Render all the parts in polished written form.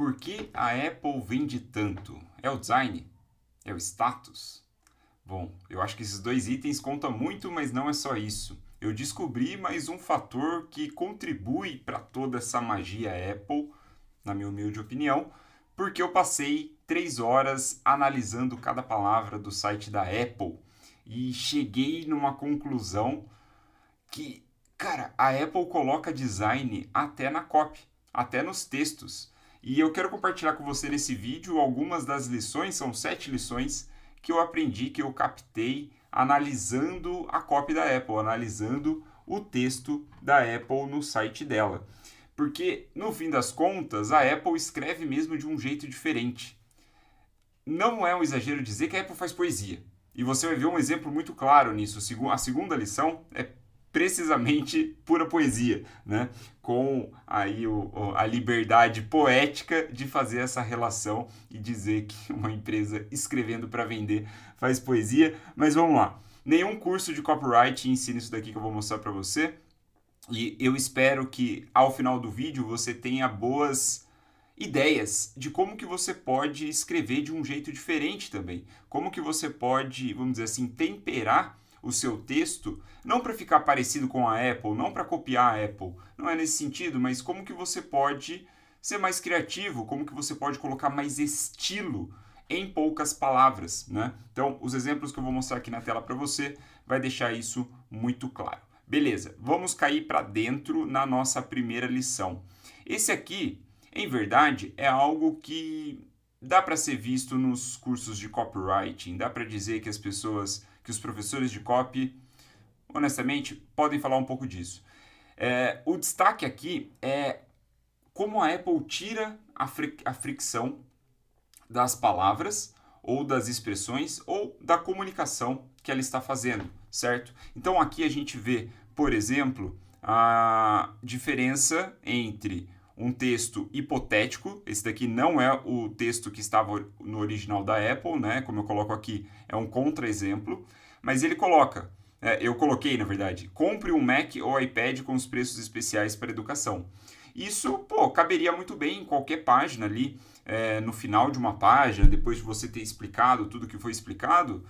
Por que a Apple vende tanto? É o design? É o status? Bom, eu acho que esses dois itens contam muito, mas não é só isso. Eu descobri mais um fator que contribui para toda essa magia Apple, na minha humilde opinião, porque eu passei 3 horas analisando cada palavra do site da Apple e cheguei numa conclusão que, cara, a Apple coloca design até na copy, até nos textos. E eu quero compartilhar com você nesse vídeo algumas das lições, são 7 lições, que eu aprendi, que eu captei analisando a copy da Apple, analisando o texto da Apple no site dela. Porque, no fim das contas, a Apple escreve mesmo de um jeito diferente. Não é um exagero dizer que a Apple faz poesia. E você vai ver um exemplo muito claro nisso. A segunda lição é precisamente pura poesia, né? Com aí a liberdade poética de fazer essa relação e dizer que uma empresa escrevendo para vender faz poesia. Mas vamos lá. Nenhum curso de copyright ensina isso daqui que eu vou mostrar para você. E eu espero que ao final do vídeo você tenha boas ideias de como que você pode escrever de um jeito diferente também. Como que você pode, vamos dizer assim, temperar o seu texto, não para ficar parecido com a Apple, não para copiar a Apple, não é nesse sentido, mas como que você pode ser mais criativo, como que você pode colocar mais estilo em poucas palavras, né? Então, os exemplos que eu vou mostrar aqui na tela para você vai deixar isso muito claro. Beleza, vamos cair para dentro na nossa primeira lição. Esse aqui, em verdade, é algo que dá para ser visto nos cursos de copywriting, dá para dizer que que os professores de copy, honestamente, podem falar um pouco disso. O destaque aqui é como a Apple tira a fricção das palavras ou das expressões ou da comunicação que ela está fazendo, certo? Então aqui a gente vê, por exemplo, a diferença entre um texto hipotético, esse daqui não é o texto que estava no original da Apple, né? Como eu coloco aqui, é um contra-exemplo, mas ele coloca, eu coloquei na verdade, compre um Mac ou iPad com os preços especiais para educação. Isso, pô, caberia muito bem em qualquer página ali, no final de uma página, depois de você ter explicado tudo que foi explicado.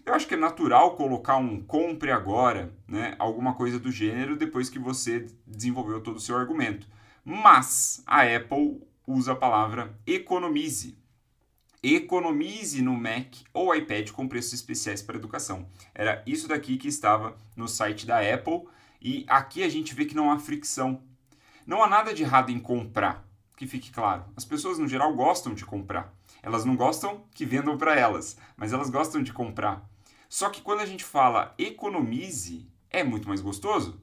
Eu acho que é natural colocar um compre agora, né? Alguma coisa do gênero, depois que você desenvolveu todo o seu argumento. Mas a Apple usa a palavra economize. Economize no Mac ou iPad com preços especiais para educação. Era isso daqui que estava no site da Apple. E aqui a gente vê que não há fricção. Não há nada de errado em comprar, que fique claro. As pessoas, no geral, gostam de comprar. Elas não gostam que vendam para elas, mas elas gostam de comprar. Só que quando a gente fala economize, é muito mais gostoso.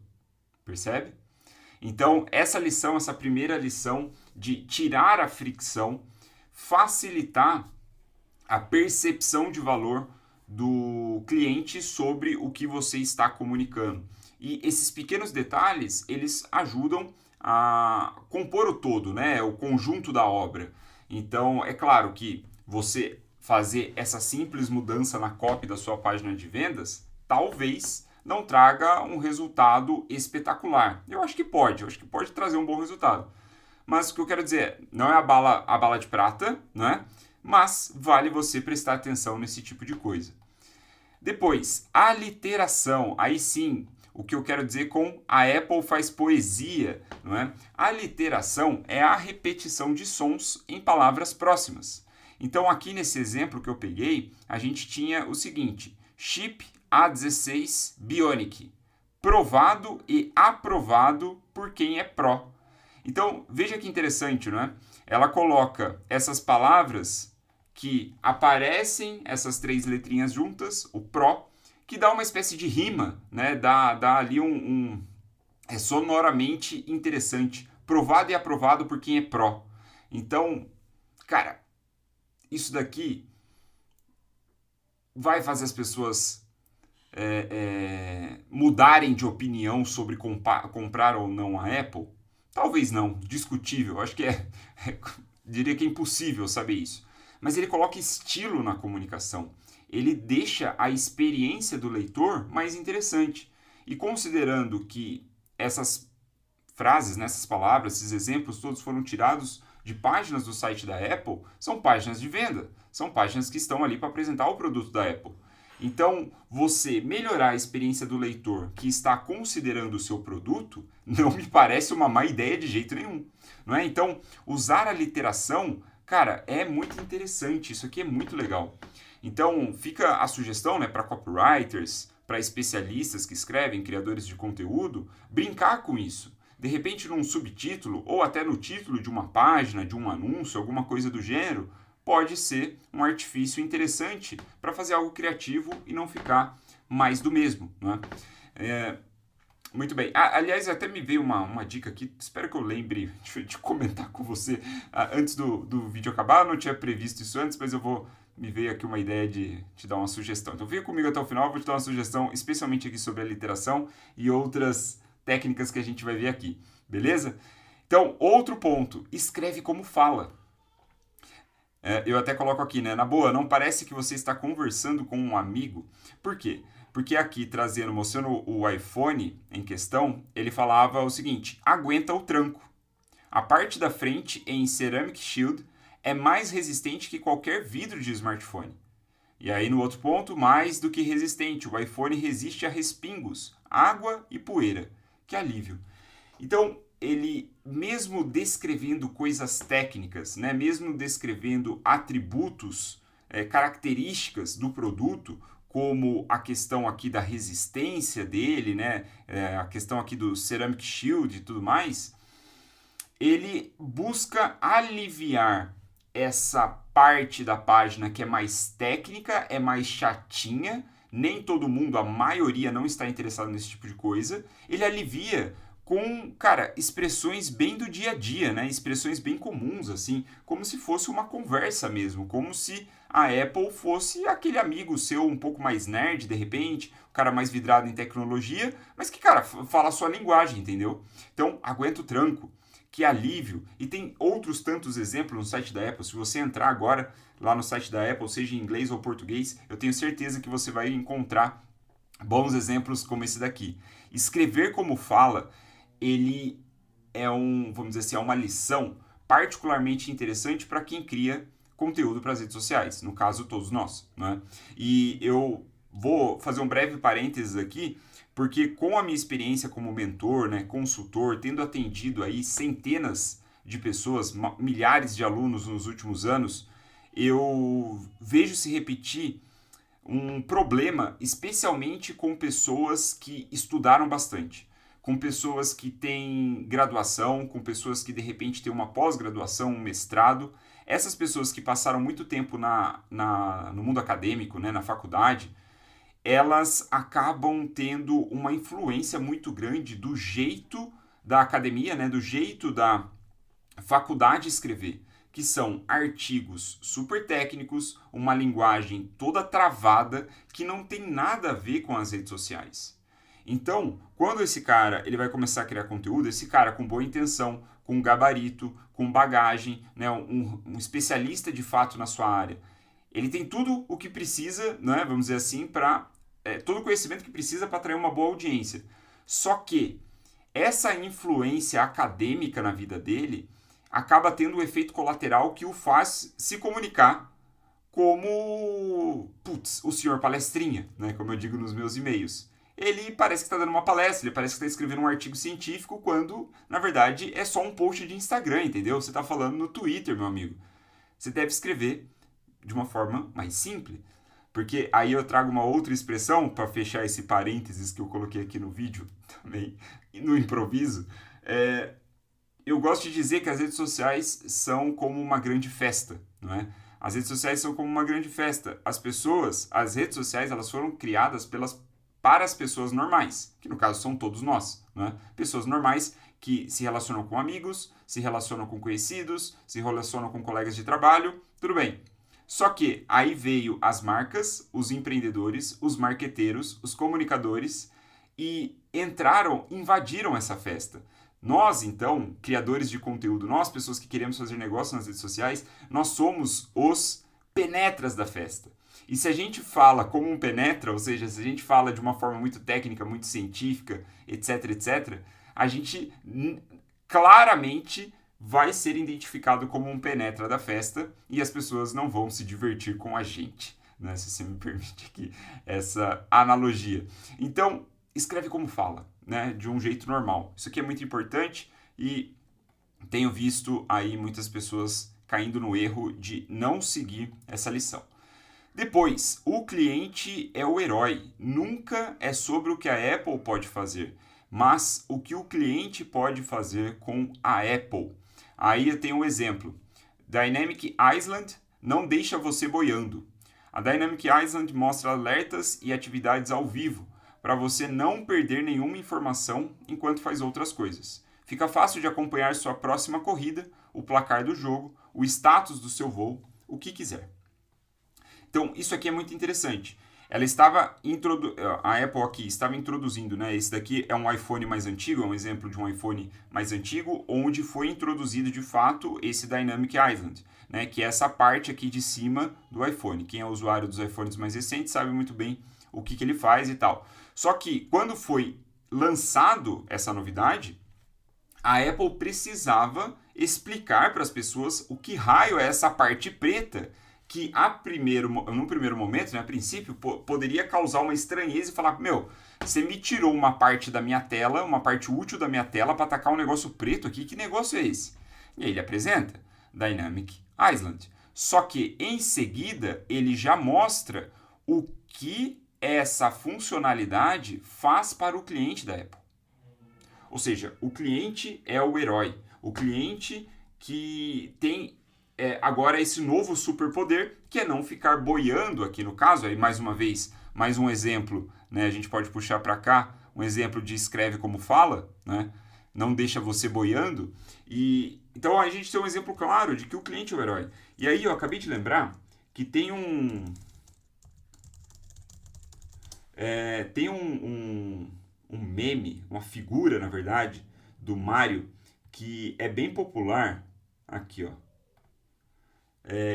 Percebe? Então, essa primeira lição de tirar a fricção, facilitar a percepção de valor do cliente sobre o que você está comunicando. E esses pequenos detalhes, eles ajudam a compor o todo, né? O conjunto da obra. Então, é claro que você fazer essa simples mudança na copy da sua página de vendas, talvez não traga um resultado espetacular. Eu acho que pode trazer um bom resultado. Mas o que eu quero dizer, não é a bala de prata, né? Mas vale você prestar atenção nesse tipo de coisa. Depois, a literação. Aí sim, o que eu quero dizer com a Apple faz poesia, não é? A literação é a repetição de sons em palavras próximas. Então, aqui nesse exemplo que eu peguei, a gente tinha o seguinte: chip A16 Bionic, provado e aprovado por quem é pró. Então, veja que interessante, não é? Ela coloca essas palavras que aparecem, essas 3 letrinhas juntas, o pró, que dá uma espécie de rima, né? Dá ali é sonoramente interessante. Provado e aprovado por quem é pró. Então, cara, isso daqui vai fazer as pessoas mudarem de opinião sobre comprar ou não a Apple? Talvez não, discutível. Acho que diria que é impossível saber isso. Mas ele coloca estilo na comunicação. Ele deixa a experiência do leitor mais interessante. E considerando que essas frases, essas palavras, esses exemplos todos foram tirados de páginas do site da Apple são páginas de venda, são páginas que estão ali para apresentar o produto da Apple. Então, você melhorar a experiência do leitor que está considerando o seu produto não me parece uma má ideia de jeito nenhum, não é? Então, usar a literação, cara, é muito interessante, isso aqui é muito legal. Então, fica a sugestão, né, para copywriters, para especialistas que escrevem, criadores de conteúdo, brincar com isso. De repente, num subtítulo ou até no título de uma página, de um anúncio, alguma coisa do gênero, pode ser um artifício interessante para fazer algo criativo e não ficar mais do mesmo, né? Muito bem. Aliás, até me veio uma dica aqui, espero que eu lembre de comentar com você antes do vídeo acabar. Eu não tinha previsto isso antes, mas me veio aqui uma ideia de te dar uma sugestão. Então fica comigo até o final, eu vou te dar uma sugestão, especialmente aqui sobre a literação e outras técnicas que a gente vai ver aqui, beleza? Então, outro ponto, escreve como fala. Eu até coloco aqui, né? Na boa, não parece que você está conversando com um amigo. Por quê? Porque aqui, mostrando o iPhone em questão, ele falava o seguinte: aguenta o tranco. A parte da frente, em Ceramic Shield, é mais resistente que qualquer vidro de smartphone. E aí, no outro ponto, mais do que resistente, o iPhone resiste a respingos, água e poeira. Que alívio. Então, ele, mesmo descrevendo coisas técnicas, né, mesmo descrevendo atributos, características do produto, como a questão aqui da resistência dele, né, a questão aqui do Ceramic Shield e tudo mais, ele busca aliviar essa parte da página que é mais técnica, é mais chatinha, nem todo mundo, a maioria não está interessado nesse tipo de coisa, ele alivia com, cara, expressões bem do dia a dia, né? Expressões bem comuns, assim, como se fosse uma conversa mesmo, como se a Apple fosse aquele amigo seu um pouco mais nerd, de repente, o cara mais vidrado em tecnologia, mas que, cara, fala a sua linguagem, entendeu? Então, aguenta o tranco, que alívio. E tem outros tantos exemplos no site da Apple. Se você entrar agora lá no site da Apple, seja em inglês ou português, eu tenho certeza que você vai encontrar bons exemplos como esse daqui. Escrever como fala, ele é vamos dizer assim, é uma lição particularmente interessante para quem cria conteúdo para as redes sociais, no caso todos nós, né? E eu vou fazer um breve parênteses aqui, porque com a minha experiência como mentor, né, consultor, tendo atendido aí centenas de pessoas, milhares de alunos nos últimos anos, eu vejo se repetir um problema, especialmente com pessoas que estudaram bastante, com pessoas que têm graduação, com pessoas que de repente têm uma pós-graduação, um mestrado. Essas pessoas que passaram muito tempo no mundo acadêmico, né, na faculdade, elas acabam tendo uma influência muito grande do jeito da academia, né, do jeito da faculdade escrever, que são artigos super técnicos, uma linguagem toda travada, que não tem nada a ver com as redes sociais. Então, quando esse cara ele vai começar a criar conteúdo, esse cara com boa intenção, com gabarito, com bagagem, né, um especialista de fato na sua área, ele tem tudo o que precisa, né, vamos dizer assim, todo o conhecimento que precisa para atrair uma boa audiência. Só que essa influência acadêmica na vida dele acaba tendo um efeito colateral que o faz se comunicar como, o senhor palestrinha, né, como eu digo nos meus e-mails. Ele parece que está dando uma palestra, ele parece que está escrevendo um artigo científico, quando, na verdade, é só um post de Instagram, entendeu? Você está falando no Twitter, meu amigo. Você deve escrever de uma forma mais simples. Porque aí eu trago uma outra expressão, para fechar esse parênteses que eu coloquei aqui no vídeo, também, no improviso. Eu gosto de dizer que as redes sociais são como uma grande festa, não é? As redes sociais são como uma grande festa. As redes sociais, elas foram criadas para as pessoas normais, que no caso são todos nós, né? Pessoas normais que se relacionam com amigos, se relacionam com conhecidos, se relacionam com colegas de trabalho, tudo bem. Só que aí veio as marcas, os empreendedores, os marqueteiros, os comunicadores e invadiram essa festa. Nós, então, criadores de conteúdo, nós, pessoas que queremos fazer negócio nas redes sociais, nós somos os penetras da festa. E se a gente fala como um penetra, ou seja, se a gente fala de uma forma muito técnica, muito científica, etc, etc, a gente claramente vai ser identificado como um penetra da festa e as pessoas não vão se divertir com a gente, né? Se você me permite aqui essa analogia. Então, escreve como fala, né? De um jeito normal. Isso aqui é muito importante e tenho visto aí muitas pessoas caindo no erro de não seguir essa lição. Depois, o cliente é o herói. Nunca é sobre o que a Apple pode fazer, mas o que o cliente pode fazer com a Apple. Aí eu tenho um exemplo. Dynamic Island não deixa você boiando. A Dynamic Island mostra alertas e atividades ao vivo, para você não perder nenhuma informação enquanto faz outras coisas. Fica fácil de acompanhar sua próxima corrida, o placar do jogo, o status do seu voo, o que quiser. Então, isso aqui é muito interessante. Ela estava a Apple aqui estava introduzindo, né? Esse daqui é um iPhone mais antigo, é um exemplo de um iPhone mais antigo, onde foi introduzido de fato esse Dynamic Island, né? Que é essa parte aqui de cima do iPhone. Quem é usuário dos iPhones mais recentes sabe muito bem o que ele faz e tal. Só que quando foi lançado essa novidade, a Apple precisava explicar para as pessoas o que raio é essa parte preta que num primeiro momento, né, a princípio, poderia causar uma estranheza e falar, meu, você me tirou uma parte da minha tela, uma parte útil da minha tela para atacar um negócio preto aqui, que negócio é esse? E aí ele apresenta Dynamic Island. Só que em seguida ele já mostra o que essa funcionalidade faz para o cliente da Apple. Ou seja, o cliente é o herói, o cliente que tem agora esse novo superpoder, que é não ficar boiando aqui no caso, aí mais uma vez, mais um exemplo, né, a gente pode puxar para cá, um exemplo de escreve como fala, né, não deixa você boiando, e então a gente tem um exemplo claro de que o cliente é o herói. E aí eu acabei de lembrar que tem um meme, uma figura, na verdade, do Mario, que é bem popular, aqui ó,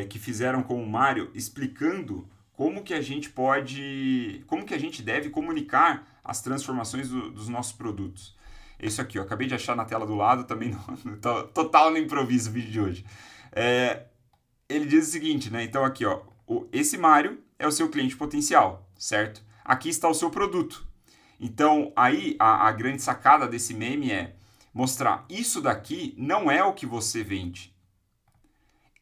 que fizeram com o Mario, explicando como que a gente deve comunicar as transformações dos nossos produtos. Isso aqui, eu acabei de achar na tela do lado, também total no improviso o vídeo de hoje. Ele diz o seguinte, né? Então aqui, ó, esse Mario é o seu cliente potencial, certo? Aqui está o seu produto. Então, aí a grande sacada desse meme é mostrar isso daqui não é o que você vende.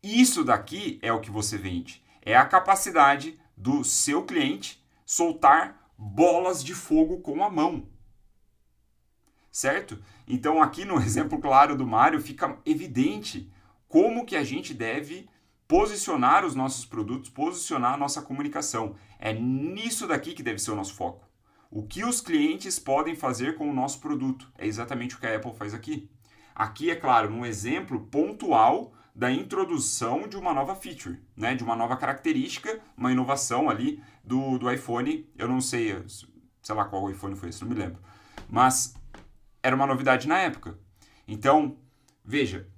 Isso daqui é o que você vende. É a capacidade do seu cliente soltar bolas de fogo com a mão. Certo? Então, aqui no exemplo claro do Mario, fica evidente como que a gente deve posicionar os nossos produtos, posicionar a nossa comunicação. É nisso daqui que deve ser o nosso foco. O que os clientes podem fazer com o nosso produto. É exatamente o que a Apple faz aqui. Aqui, é claro, um exemplo pontual da introdução de uma nova feature, né? De uma nova característica, uma inovação ali do iPhone. Eu não sei lá qual iPhone foi esse, não me lembro. Mas era uma novidade na época. Então, veja,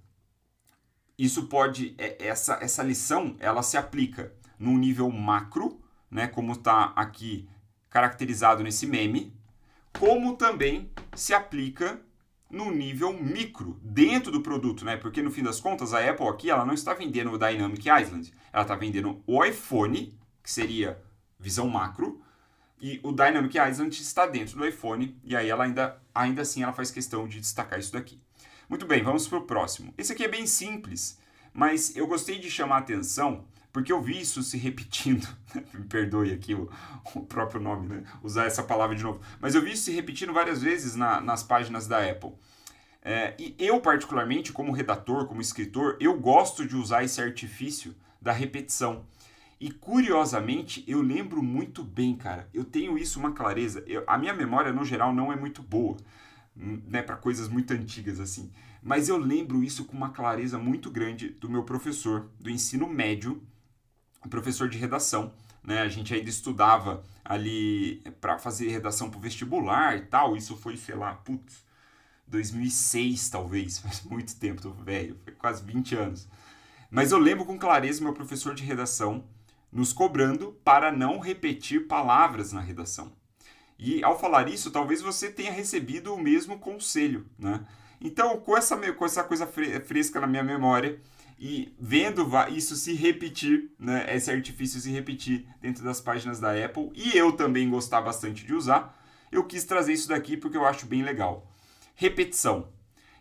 isso pode, essa lição, ela se aplica num nível macro, né? Como está aqui caracterizado nesse meme, como também se aplica no nível micro, dentro do produto, né? Porque no fim das contas, a Apple aqui, ela não está vendendo o Dynamic Island, ela está vendendo o iPhone, que seria visão macro, e o Dynamic Island está dentro do iPhone, e aí ela ainda assim ela faz questão de destacar isso daqui. Muito bem, vamos para o próximo. Esse aqui é bem simples, mas eu gostei de chamar a atenção, porque eu vi isso se repetindo, me perdoe aqui o próprio nome, né? Usar essa palavra de novo, mas eu vi isso se repetindo várias vezes nas páginas da Apple. E eu, particularmente, como redator, como escritor, eu gosto de usar esse artifício da repetição. E, curiosamente, eu lembro muito bem, cara. Eu tenho isso, uma clareza. A minha memória, no geral, não é muito boa, né, para coisas muito antigas, assim. Mas eu lembro isso com uma clareza muito grande do meu professor do ensino médio, professor de redação, né? A gente ainda estudava ali para fazer redação para o vestibular e tal. Isso foi, sei lá, 2006 talvez, faz muito tempo, tô velho, foi quase 20 anos. Mas eu lembro com clareza o meu professor de redação nos cobrando para não repetir palavras na redação. E ao falar isso, talvez você tenha recebido o mesmo conselho, né? Então, com essa coisa fresca na minha memória e vendo isso se repetir, né, esse artifício se repetir dentro das páginas da Apple, e eu também gostar bastante de usar, eu quis trazer isso daqui porque eu acho bem legal. Repetição.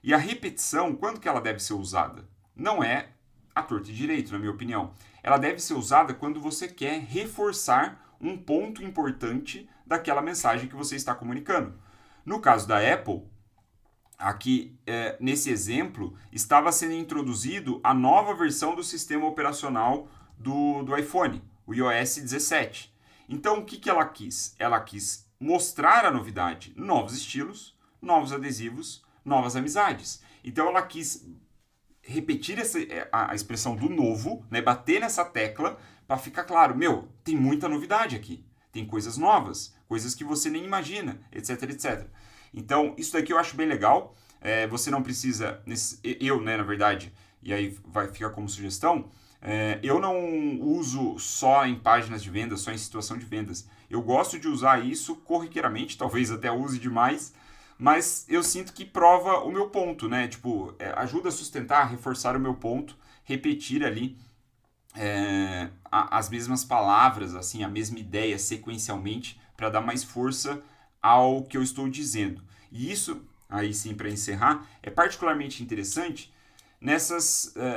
E a repetição, quando que ela deve ser usada? Não é à torta e direito, na minha opinião. Ela deve ser usada quando você quer reforçar um ponto importante daquela mensagem que você está comunicando. No caso da Apple, aqui nesse exemplo, estava sendo introduzido a nova versão do sistema operacional do iPhone, o iOS 17. Então, o que ela quis? Ela quis mostrar a novidade, novos estilos, novos adesivos, novas amizades. Então, ela quis repetir a expressão do novo, né, bater nessa tecla para ficar claro, tem muita novidade aqui, tem coisas novas, coisas que você nem imagina, etc, etc. Então, isso daqui eu acho bem legal. Você não precisa, na verdade, e aí vai ficar como sugestão, eu não uso só em páginas de vendas, só em situação de vendas. Eu gosto de usar isso corriqueiramente, talvez até use demais, mas eu sinto que prova o meu ponto, né? Tipo, ajuda a sustentar, a reforçar o meu ponto, repetir ali as mesmas palavras, assim, a mesma ideia sequencialmente, para dar mais força ao que eu estou dizendo. E isso, aí sim, para encerrar, é particularmente interessante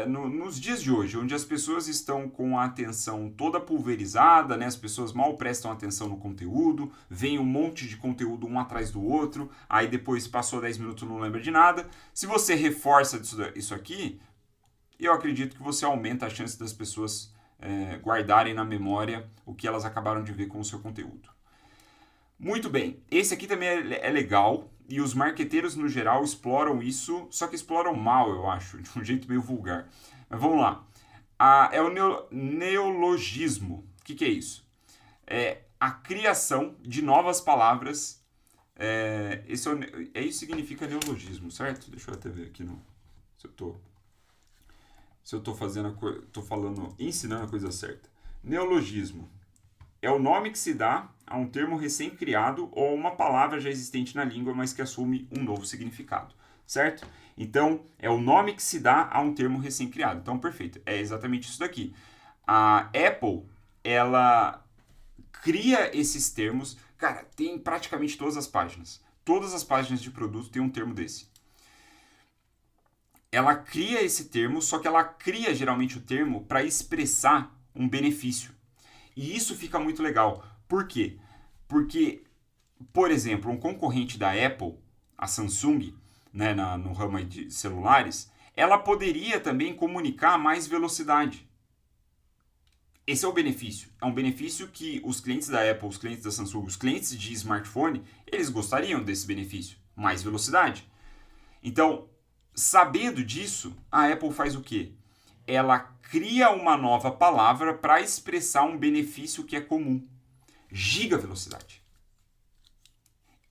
nos dias de hoje, onde as pessoas estão com a atenção toda pulverizada, né? As pessoas mal prestam atenção no conteúdo, vem um monte de conteúdo um atrás do outro, aí depois passou 10 minutos não lembra de nada. Se você reforça isso aqui, eu acredito que você aumenta a chance das pessoas guardarem na memória o que elas acabaram de ver com o seu conteúdo. Muito bem, esse aqui também é legal, e os marqueteiros no geral exploram isso, só que exploram mal, eu acho, de um jeito meio vulgar. Mas vamos lá. É o neologismo. O que é isso? É a criação de novas palavras. Isso significa neologismo, certo? Deixa eu até ver aqui se eu tô ensinando a coisa certa. Neologismo é o nome que se dá a um termo recém-criado ou a uma palavra já existente na língua, mas que assume um novo significado, certo? Então, é o nome que se dá a um termo recém-criado. Então, perfeito. É exatamente isso daqui. A Apple, ela cria esses termos. Cara, tem praticamente todas as páginas. Todas as páginas de produto tem um termo desse. Ela cria esse termo, só que ela cria geralmente o termo para expressar um benefício. E isso fica muito legal. Por quê? Porque, por exemplo, um concorrente da Apple, a Samsung, né, no ramo de celulares, ela poderia também comunicar mais velocidade. Esse é o benefício. É um benefício que os clientes da Apple, os clientes da Samsung, os clientes de smartphone, eles gostariam desse benefício. Mais velocidade. Então, sabendo disso, a Apple faz o quê? Ela cria uma nova palavra para expressar um benefício que é comum. Gigavelocidade.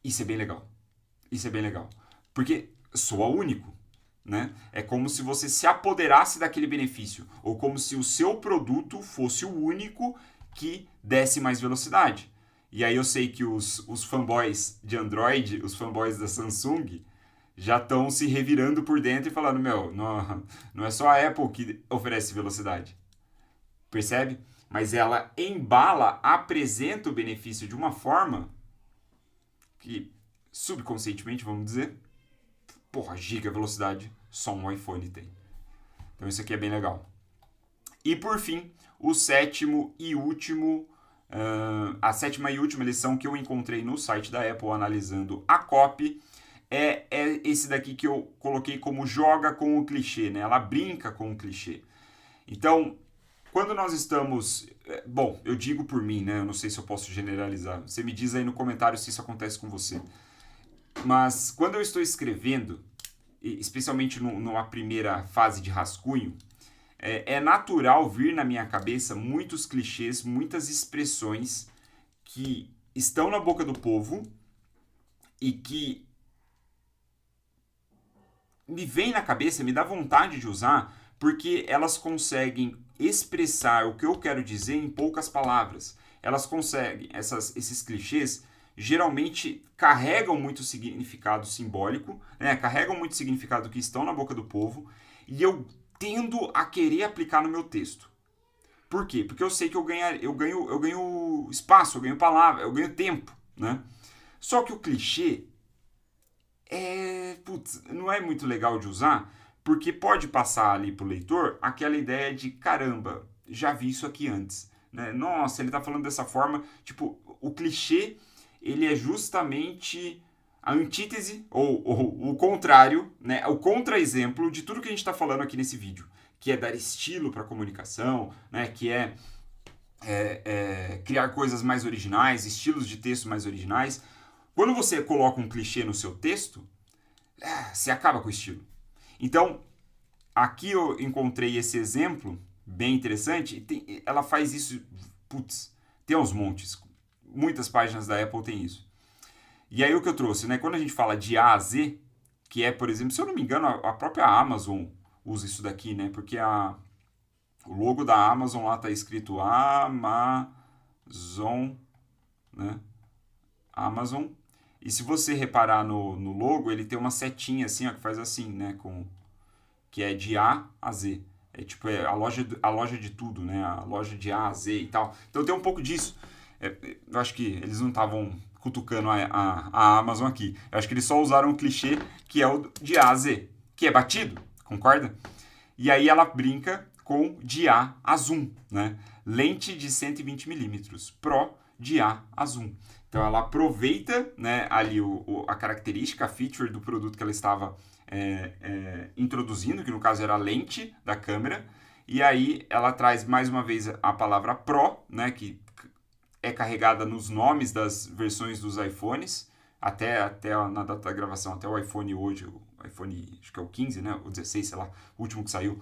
Isso é bem legal. Isso é bem legal. Porque soa único, né? É como se você se apoderasse daquele benefício. Ou como se o seu produto fosse o único que desse mais velocidade. E aí eu sei que os fanboys de Android, os fanboys da Samsung, já estão se revirando por dentro e falando, não é só a Apple que oferece velocidade. Percebe? Mas ela embala, apresenta o benefício de uma forma que, subconscientemente, vamos dizer, giga velocidade só um iPhone tem. Então isso aqui é bem legal. E por fim, a sétima e última lição que eu encontrei no site da Apple analisando a copy é esse daqui que eu coloquei como joga com o clichê, né? Ela brinca com o clichê. Então, quando nós estamos... eu digo por mim, né? Eu não sei se eu posso generalizar. Você me diz aí no comentário se isso acontece com você. Mas quando eu estou escrevendo, especialmente numa primeira fase de rascunho, é natural vir na minha cabeça muitos clichês, muitas expressões que estão na boca do povo e que me vem na cabeça, me dá vontade de usar, porque elas conseguem expressar o que eu quero dizer em poucas palavras. Elas conseguem, esses clichês, geralmente carregam muito significado simbólico, né? Carregam muito significado que estão na boca do povo, e eu tendo a querer aplicar no meu texto. Por quê? Porque eu sei que eu ganho espaço, eu ganho palavra, eu ganho tempo, né? Só que o clichê não é muito legal de usar, porque pode passar ali pro leitor aquela ideia de caramba, já vi isso aqui antes, né? Nossa, ele tá falando dessa forma, tipo, o clichê, ele é justamente a antítese ou o contrário, né? O contra-exemplo de tudo que a gente está falando aqui nesse vídeo, que é dar estilo para a comunicação, né? Que é criar coisas mais originais, estilos de texto mais originais. Quando você coloca um clichê no seu texto, você acaba com o estilo. Então, aqui eu encontrei esse exemplo bem interessante. Ela faz isso, tem uns montes. Muitas páginas da Apple tem isso. E aí o que eu trouxe, né? Quando a gente fala de A a Z, que é, por exemplo, se eu não me engano, a própria Amazon usa isso daqui, né? Porque o logo da Amazon lá tá escrito Amazon, né? Amazon. E se você reparar no logo, ele tem uma setinha assim, ó, que faz assim, né? Que é de A a Z. É tipo a loja de tudo, né? A loja de A a Z e tal. Então tem um pouco disso. Eu acho que eles não estavam cutucando a Amazon aqui. Eu acho que eles só usaram o clichê que é o de A a Z, que é batido, concorda? E aí ela brinca com de A a zoom, né? Lente de 120mm, Pro de A a zoom. Então ela aproveita, né, ali a característica, a feature do produto que ela estava introduzindo, que no caso era a lente da câmera, e aí ela traz mais uma vez a palavra Pro, né, que é carregada nos nomes das versões dos iPhones, até na data da gravação, até o iPhone hoje, o iPhone, acho que é o 15, né, o 16, sei lá, o último que saiu,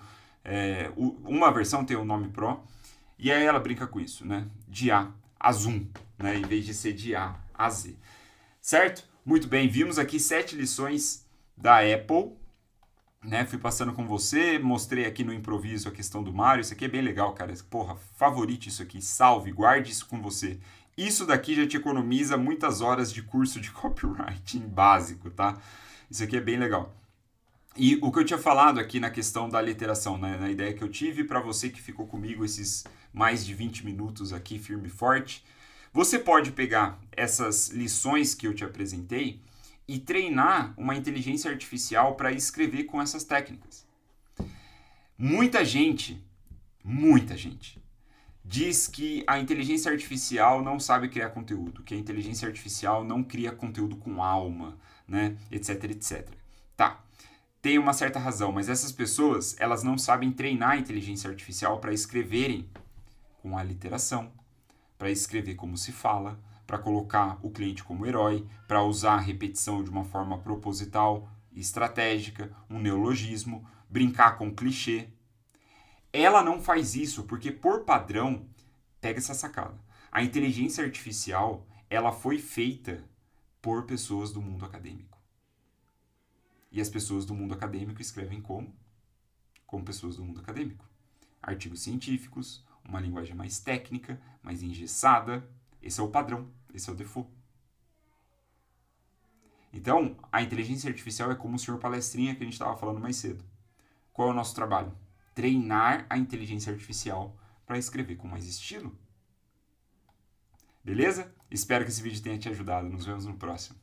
uma versão tem o nome Pro, e aí ela brinca com isso, né, de A a zoom, né, em vez de ser de A a Z. Certo? Muito bem, vimos aqui 7 lições da Apple, né? Fui passando com você, mostrei aqui no improviso a questão do Mário. Isso aqui é bem legal, cara. Porra, favorite isso aqui, salve, guarde isso com você. Isso daqui já te economiza muitas horas de curso de copywriting básico, tá? Isso aqui é bem legal. E o que eu tinha falado aqui na questão da literação, né? Na ideia que eu tive, para você que ficou comigo esses mais de 20 minutos aqui, firme e forte, você pode pegar essas lições que eu te apresentei e treinar uma inteligência artificial para escrever com essas técnicas. Muita gente diz que a inteligência artificial não sabe criar conteúdo, que a inteligência artificial não cria conteúdo com alma, né, etc, etc. Tá, tem uma certa razão, mas essas pessoas, elas não sabem treinar a inteligência artificial para escreverem com a literação, para escrever como se fala, para colocar o cliente como herói, para usar a repetição de uma forma proposital e estratégica, um neologismo, brincar com clichê. Ela não faz isso porque, por padrão, pega essa sacada. A inteligência artificial, ela foi feita por pessoas do mundo acadêmico. E as pessoas do mundo acadêmico escrevem como? Como pessoas do mundo acadêmico. Artigos científicos, uma linguagem mais técnica, mais engessada. Esse é o padrão, esse é o default. Então, a inteligência artificial é como o senhor palestrinha que a gente estava falando mais cedo. Qual é o nosso trabalho? Treinar a inteligência artificial para escrever com mais estilo. Beleza? Espero que esse vídeo tenha te ajudado. Nos vemos no próximo.